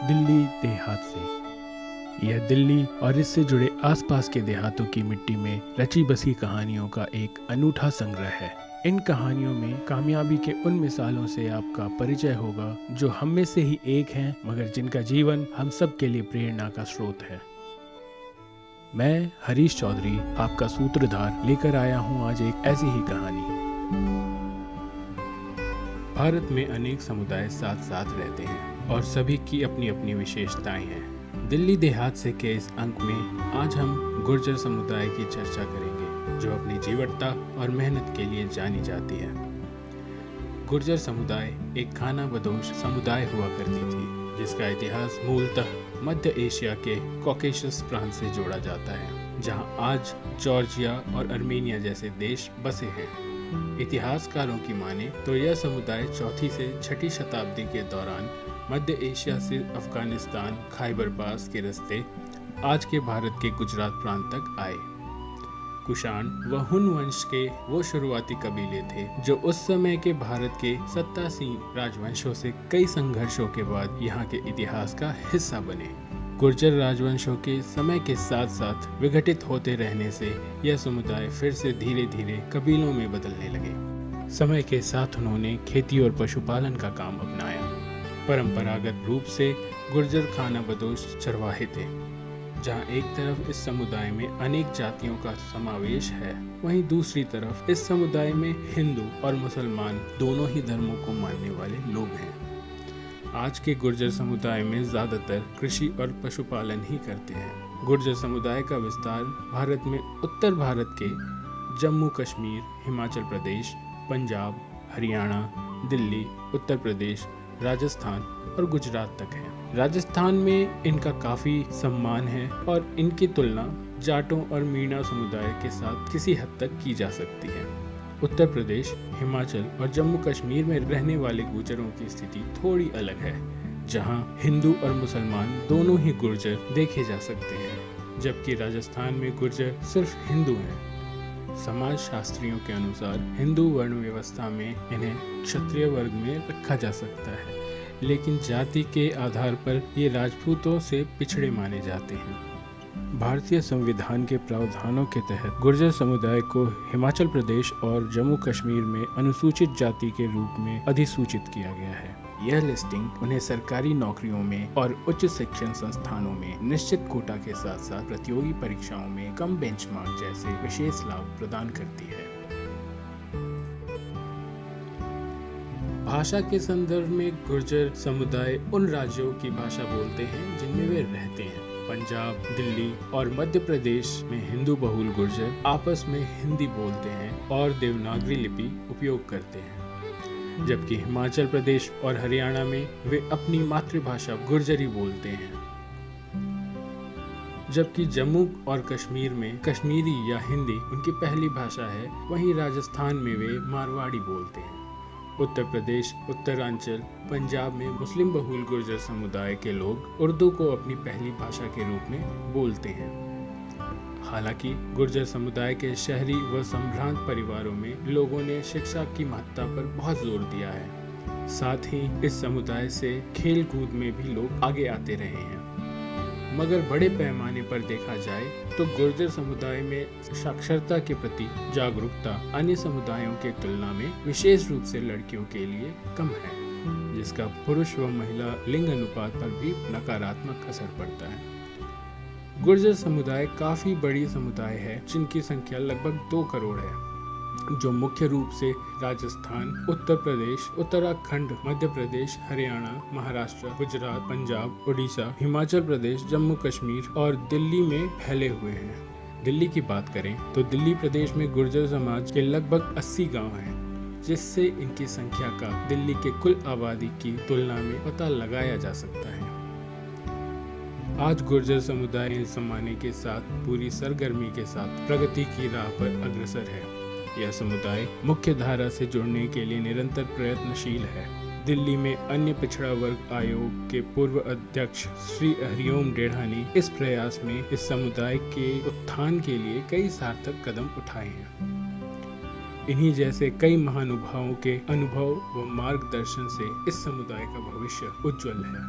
दिल्ली देहात से। यह दिल्ली और इससे जुड़े आसपास के देहातों की मिट्टी में रची बसी कहानियों का एक अनूठा संग्रह है। इन कहानियों में कामयाबी के उन मिसालों से आपका परिचय होगा जो हम में से ही एक हैं, मगर जिनका जीवन हम सब के लिए प्रेरणा का स्रोत है। मैं हरीश चौधरी, आपका सूत्रधार, लेकर आया हूं आज एक ऐसी ही कहानी। भारत में अनेक समुदाय साथ साथ रहते हैं और सभी की अपनी अपनी विशेषताएं हैं। दिल्ली देहात से के इस अंक में आज हम गुर्जर समुदाय की चर्चा करेंगे, जो अपनी जीवटता और मेहनत के लिए जानी जाती है। गुर्जर समुदाय एक खानाबदोश समुदाय हुआ करती थी, जिसका इतिहास मूलतः मध्य एशिया के कॉकेशस प्रांत से जोड़ा जाता है, जहां आज जॉर्जिया और अर्मेनिया जैसे देश बसे हैं। इतिहासकारों की माने तो यह समुदाय 4वीं से 6वीं शताब्दी के दौरान मध्य एशिया से अफगानिस्तान खाइबर पास के रास्ते आज के भारत के गुजरात प्रांत तक आए। कुषाण व हुन वंश के वो शुरुआती कबीले थे जो उस समय के भारत के सत्तासीन राजवंशों से कई संघर्षों के बाद यहाँ के इतिहास का हिस्सा बने। गुर्जर राजवंशों के समय के साथ साथ विघटित होते रहने से यह समुदाय फिर से धीरे धीरे कबीलों में बदलने लगे। समय के साथ उन्होंने खेती और पशुपालन का काम अपनाया। परंपरागत रूप से गुर्जर खानाबदोश चरवाहे थे। जहां एक तरफ इस समुदाय में अनेक जातियों का समावेश है, वहीं दूसरी तरफ इस समुदाय में हिंदू और मुसलमान दोनों ही धर्मों को मानने वाले लोग हैं। आज के गुर्जर समुदाय में ज्यादातर कृषि और पशुपालन ही करते हैं। गुर्जर समुदाय का विस्तार भारत में उत्तर भारत के जम्मू कश्मीर, हिमाचल प्रदेश, पंजाब, हरियाणा, दिल्ली, उत्तर प्रदेश, राजस्थान और गुजरात तक है। राजस्थान में इनका काफी सम्मान है और इनकी तुलना जाटों और मीणा समुदाय के साथ किसी हद तक की जा सकती है। उत्तर प्रदेश, हिमाचल और जम्मू कश्मीर में रहने वाले गुर्जरों की स्थिति थोड़ी अलग है, जहां हिंदू और मुसलमान दोनों ही गुर्जर देखे जा सकते हैं, जबकि राजस्थान में गुर्जर सिर्फ हिंदू हैं। समाज शास्त्रियों के अनुसार हिंदू वर्ण व्यवस्था में इन्हें क्षत्रिय वर्ग में रखा जा सकता है, लेकिन जाति के आधार पर ये राजपूतों से पिछड़े माने जाते हैं। भारतीय संविधान के प्रावधानों के तहत गुर्जर समुदाय को हिमाचल प्रदेश और जम्मू कश्मीर में अनुसूचित जाति के रूप में अधिसूचित किया गया है। यह लिस्टिंग उन्हें सरकारी नौकरियों में और उच्च शिक्षण संस्थानों में निश्चित कोटा के साथ साथ प्रतियोगी परीक्षाओं में कम बेंचमार्क जैसे विशेष लाभ प्रदान करती है। भाषा के संदर्भ में गुर्जर समुदाय उन राज्यों की भाषा बोलते हैं जिनमें वे रहते हैं। पंजाब, दिल्ली और मध्य प्रदेश में हिंदू बहुल गुर्जर आपस में हिंदी बोलते हैं और देवनागरी लिपि उपयोग करते हैं, जबकि हिमाचल प्रदेश और हरियाणा में वे अपनी मातृभाषा गुर्जरी बोलते हैं। जबकि जम्मू और कश्मीर में कश्मीरी या हिंदी उनकी पहली भाषा है, वहीं राजस्थान में वे मारवाड़ी बोलते हैं। उत्तर प्रदेश, उत्तरांचल, पंजाब में मुस्लिम बहुल गुर्जर समुदाय के लोग उर्दू को अपनी पहली भाषा के रूप में बोलते हैं। हालांकि गुर्जर समुदाय के शहरी व संभ्रांत परिवारों में लोगों ने शिक्षा की महत्ता पर बहुत जोर दिया है। साथ ही इस समुदाय से खेल कूद में भी लोग आगे आते रहे हैं। मगर बड़े पैमाने पर देखा जाए तो गुर्जर समुदाय में साक्षरता के प्रति जागरूकता अन्य समुदायों के तुलना में विशेष रूप से लड़कियों के लिए कम है, जिसका पुरुष व महिला लिंग अनुपात पर भी नकारात्मक असर पड़ता है। गुर्जर समुदाय काफी बड़ी समुदाय है, जिनकी संख्या लगभग 2 करोड़ है, जो मुख्य रूप से राजस्थान, उत्तर प्रदेश, उत्तराखंड, मध्य प्रदेश, हरियाणा, महाराष्ट्र, गुजरात, पंजाब, उड़ीसा, हिमाचल प्रदेश, जम्मू कश्मीर और दिल्ली में फैले हुए हैं। दिल्ली की बात करें तो दिल्ली प्रदेश में गुर्जर समाज के लगभग 80 गांव हैं, जिससे इनकी संख्या का दिल्ली के कुल आबादी की तुलना में पता लगाया जा सकता है। आज गुर्जर समुदाय इस जमाने के साथ पूरी सरगर्मी के साथ प्रगति की राह पर अग्रसर है। यह समुदाय मुख्य धारा से जुड़ने के लिए निरंतर प्रयत्नशील है। दिल्ली में अन्य पिछड़ा वर्ग आयोग के पूर्व अध्यक्ष श्री हरिओम डेढ़ा ने इस प्रयास में इस समुदाय के उत्थान के लिए कई सार्थक कदम उठाए हैं। इन्हीं जैसे कई महानुभावों के अनुभव व मार्गदर्शन से इस समुदाय का भविष्य उज्जवल है।